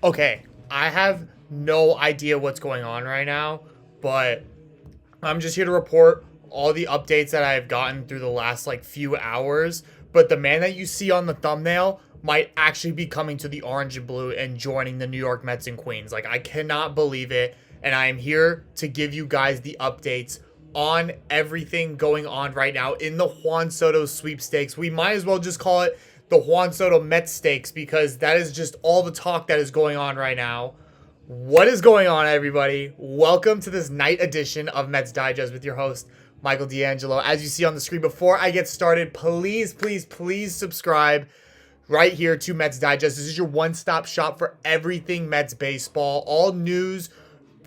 Okay, I have no idea what's going on right now, but I'm just here to report all the updates that I've gotten through the last few hours. But the man that you see on the thumbnail might actually be coming to the orange and blue and joining the New York Mets and Queens. I cannot believe it. And I am here to give you guys the updates on everything going on right now in the Juan Soto sweepstakes. We might as well just call it the Juan Soto Mets stakes because that is just all the talk that is going on right now. What is going on, everybody? Welcome to this night edition of Mets Digest with your host, Michael DeAngelo. As you see on the screen, before I get started, please, please, please subscribe right here to Mets Digest. This is your one-stop shop for everything Mets baseball. All news,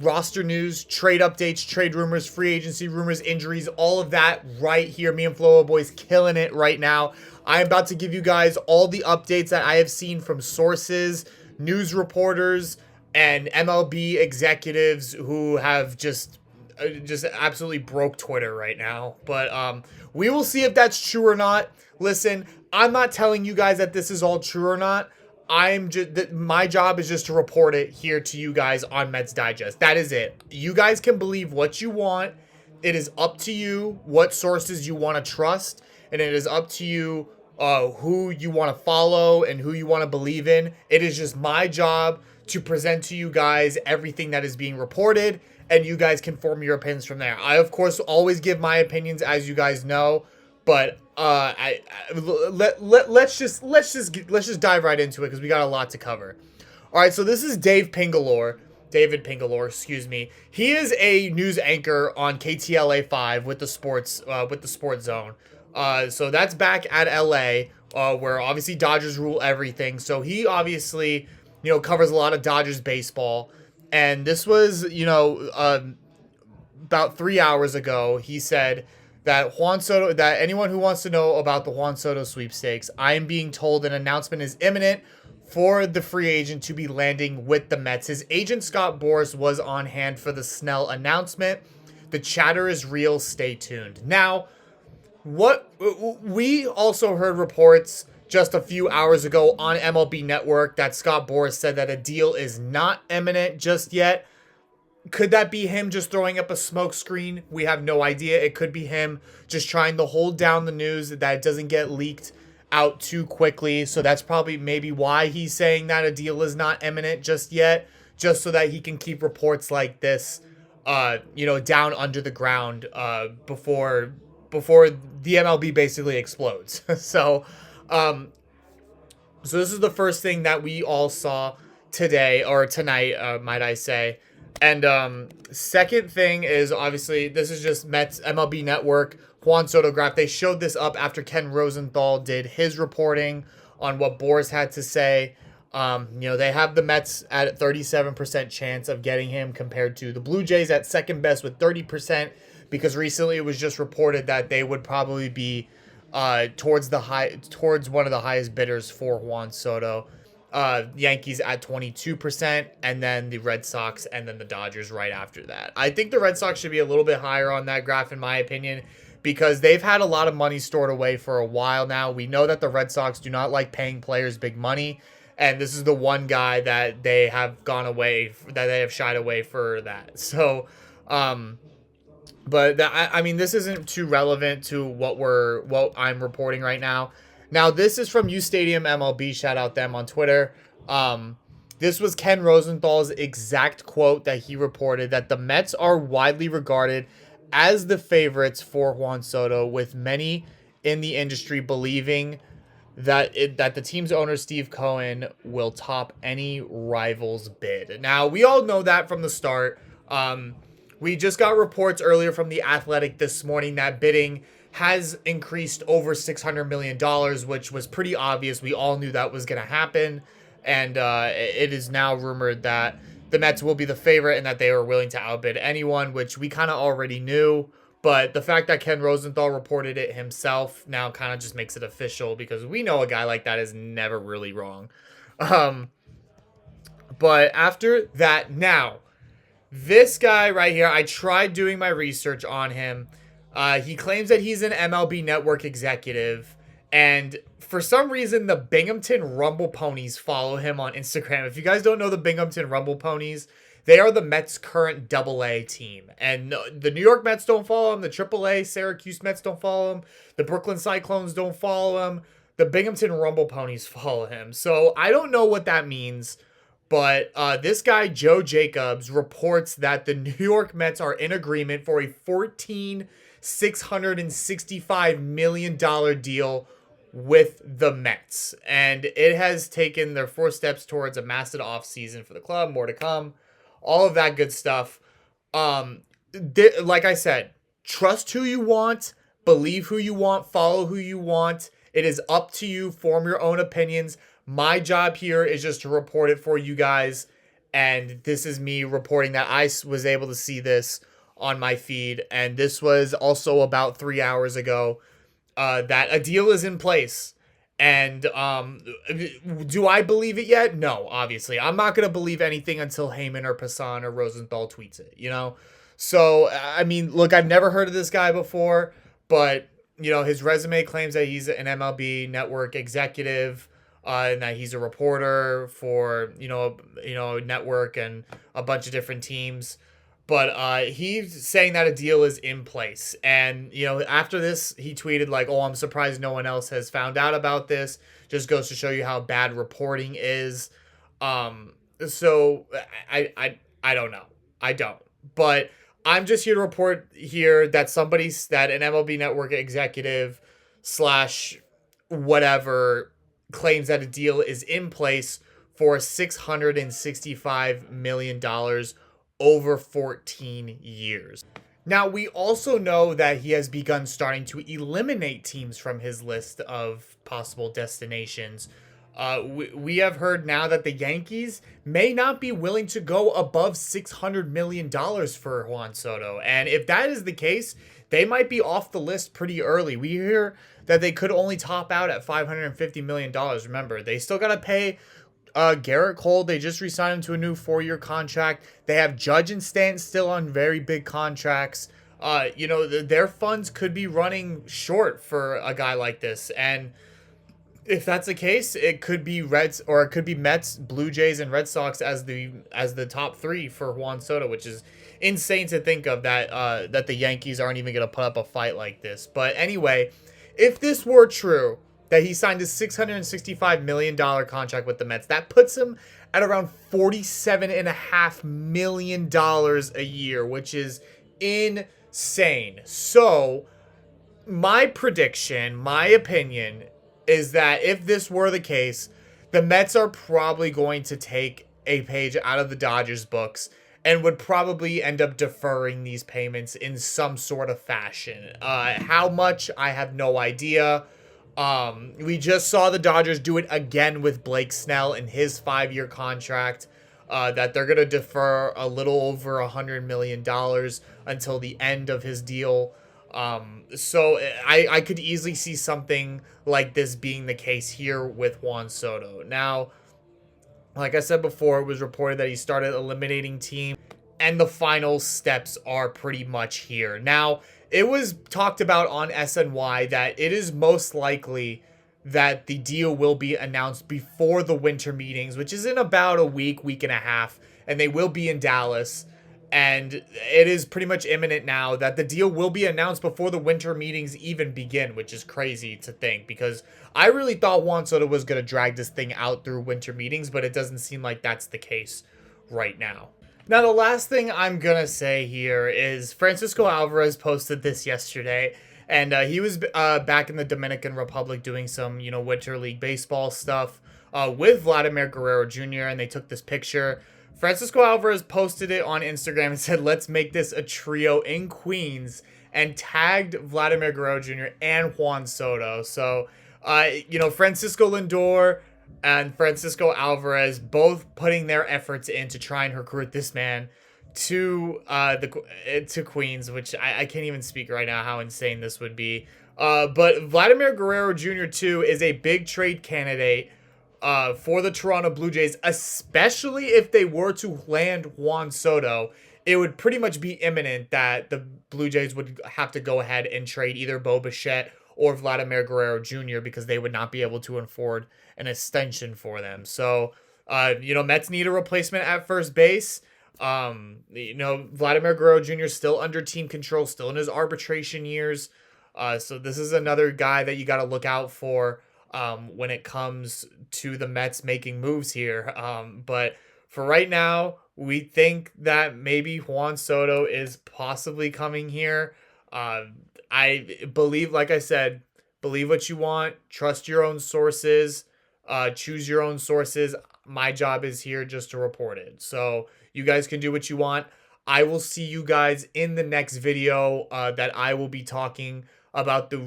roster news, trade updates, trade rumors, free agency rumors, injuries, all of that right here. Me and Flowo Boys killing it right now. I'm about to give you guys all the updates that I have seen from sources, news reporters, and MLB executives who have just absolutely broke Twitter right now. But we will see if that's true or not. Listen, I'm not telling you guys that this is all true or not. My job is just to report it here to you guys on Mets Digest. That is it. You guys can believe what you want. It is up to you what sources you want to trust, and it is up to you who you want to follow and who you want to believe in. It is just my job to present to you guys everything that is being reported, and you guys can form your opinions from there. I, of course, always give my opinions, as you guys know, but let's just dive right into it because we got a lot to cover. All right, so this is David Pingalore, excuse me. He is a news anchor on KTLA 5 with the sports zone. So that's back at LA, where obviously Dodgers rule everything. So he obviously, covers a lot of Dodgers baseball. And this was, about 3 hours ago, he said that anyone who wants to know about the Juan Soto sweepstakes, I am being told an announcement is imminent for the free agent to be landing with the Mets. His agent, Scott Boras, was on hand for the Snell announcement. The chatter is real. Stay tuned. Now, what we also heard reports just a few hours ago on MLB Network that Scott Boras said that a deal is not imminent just yet. Could that be him just throwing up a smoke screen? We have no idea. It could be him just trying to hold down the news that it doesn't get leaked out too quickly. So that's probably maybe why he's saying that a deal is not imminent just yet, just so that he can keep reports like this, down under the ground, before the MLB basically explodes. So this is the first thing that we all saw today or tonight, might I say. And second thing is obviously this is just Mets MLB Network Juan Soto graph. They showed this up after Ken Rosenthal did his reporting on what Boras had to say. They have the Mets at a 37% chance of getting him compared to the Blue Jays at second best with 30%, because recently it was just reported that they would probably be towards one of the highest bidders for Juan Soto. Yankees at 22%, and then the Red Sox, and then the Dodgers right after that. I think the Red Sox should be a little bit higher on that graph, in my opinion, because they've had a lot of money stored away for a while now. We know that the Red Sox do not like paying players big money, and this is the one guy that they have shied away for that. So, but this isn't too relevant to what I'm reporting right now. Now, this is from U Stadium MLB. Shout out them on Twitter. This was Ken Rosenthal's exact quote that he reported, that the Mets are widely regarded as the favorites for Juan Soto, with many in the industry believing that the team's owner, Steve Cohen, will top any rival's bid. Now, we all know that from the start. We just got reports earlier from The Athletic this morning that bidding has increased over $600 million, which was pretty obvious. We all knew that was going to happen. And it is now rumored that the Mets will be the favorite and that they are willing to outbid anyone, which we kind of already knew. But the fact that Ken Rosenthal reported it himself now kind of just makes it official, because we know a guy like that is never really wrong. But after that, now, this guy right here, I tried doing my research on him. He claims that he's an MLB Network executive, And for some reason, the Binghamton Rumble Ponies follow him on Instagram. If you guys don't know the Binghamton Rumble Ponies, they are the Mets' current Double-A team. And the New York Mets don't follow him. The Triple-A Syracuse Mets don't follow him. The Brooklyn Cyclones don't follow him. The Binghamton Rumble Ponies follow him. So I don't know what that means. But this guy, Joe Jacobs, reports that the New York Mets are in agreement for a $665 million deal with the Mets. And it has taken their 4 steps towards a massive offseason for the club. More to come. All of that good stuff. Like I said, trust who you want, believe who you want, follow who you want. It is up to you. Form your own opinions. My job here is just to report it for you guys. And this is me reporting that I was able to see this on my feed. And this was also about 3 hours ago. That a deal is in place. And do I believe it yet? No, obviously. I'm not going to believe anything until Heyman or Passan or Rosenthal tweets it, you know? So, I mean, look, I've never heard of this guy before, but, you know, his resume claims that he's an MLB network executive, and that he's a reporter for, you know, network and a bunch of different teams. But he's saying that a deal is in place. And, you know, after this, he tweeted like, oh, I'm surprised no one else has found out about this. Just goes to show you how bad reporting is. So I don't know. I don't. But I'm just here to report here that that an MLB Network executive / whatever claims that a deal is in place for $665 million over 14 years. Now, we also know that he has begun starting to eliminate teams from his list of possible destinations. We have heard now that the Yankees may not be willing to go above $600 million for Juan Soto. And if that is the case, they might be off the list pretty early. We hear that they could only top out at $550 million. Remember, they still got to pay Garrett Cole. They just re-signed him to a new 4-year contract. They have Judge and Stanton still on very big contracts. You know, their funds could be running short for a guy like this. And if that's the case, it could be Reds, or it could be Mets, Blue Jays, and Red Sox as the top 3 for Juan Soto, which is insane to think of that the Yankees aren't even going to put up a fight like this. But anyway, if this were true, that he signed a $665 million contract with the Mets, that puts him at around $47.5 million a year, which is insane. So, my prediction, my opinion, is that if this were the case, the Mets are probably going to take a page out of the Dodgers' books and would probably end up deferring these payments in some sort of fashion. How much, I have no idea. We just saw the Dodgers do it again with Blake Snell in his 5-year contract, that they're going to defer a little over $100 million until the end of his deal. So I could easily see something like this being the case here with Juan Soto. Now, like I said before, it was reported that he started eliminating teams, and the final steps are pretty much here. Now, it was talked about on SNY that it is most likely that the deal will be announced before the winter meetings, which is in about a week and a half, and they will be in Dallas. And it is pretty much imminent now that the deal will be announced before the winter meetings even begin, which is crazy to think, because I really thought Juan Soto was going to drag this thing out through winter meetings, but it doesn't seem like that's the case right now. Now, the last thing I'm going to say here is Francisco Alvarez posted this yesterday, and he was back in the Dominican Republic doing some, Winter League Baseball stuff with Vladimir Guerrero Jr., and they took this picture. Francisco Alvarez posted it on Instagram and said, let's make this a trio in Queens, and tagged Vladimir Guerrero Jr. and Juan Soto. So, Francisco Lindor and Francisco Alvarez both putting their efforts in to try and recruit this man to Queens, which I can't even speak right now how insane this would be. But Vladimir Guerrero Jr. too is a big trade candidate for the Toronto Blue Jays, especially if they were to land Juan Soto. It would pretty much be imminent that the Blue Jays would have to go ahead and trade either Bo Bichette or Vladimir Guerrero Jr. because they would not be able to afford an extension for them. So, Mets need a replacement at first base. Vladimir Guerrero Jr. is still under team control, still in his arbitration years. So this is another guy that you got to look out for when it comes to the Mets making moves here. But for right now, we think that maybe Juan Soto is possibly coming here. I believe, like I said, believe what you want, trust your own sources, choose your own sources. My job is here just to report it. So you guys can do what you want. I will see you guys in the next video that I will be talking about the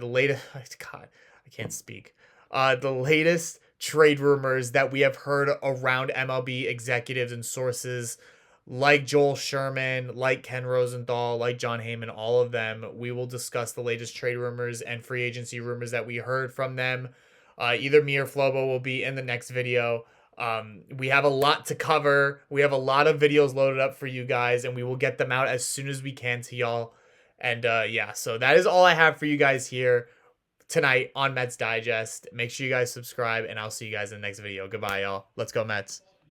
latest. God, I can't speak. The latest trade rumors that we have heard around MLB executives and sources like Joel Sherman, like Ken Rosenthal, like John Heyman, all of them. We will discuss the latest trade rumors and free agency rumors that we heard from them. Either me or Flobo will be in the next video. We have a lot to cover. We have a lot of videos loaded up for you guys, and we will get them out as soon as we can to y'all. And so that is all I have for you guys here tonight on Mets Digest. Make sure you guys subscribe, and I'll see you guys in the next video. Goodbye, y'all. Let's go, Mets.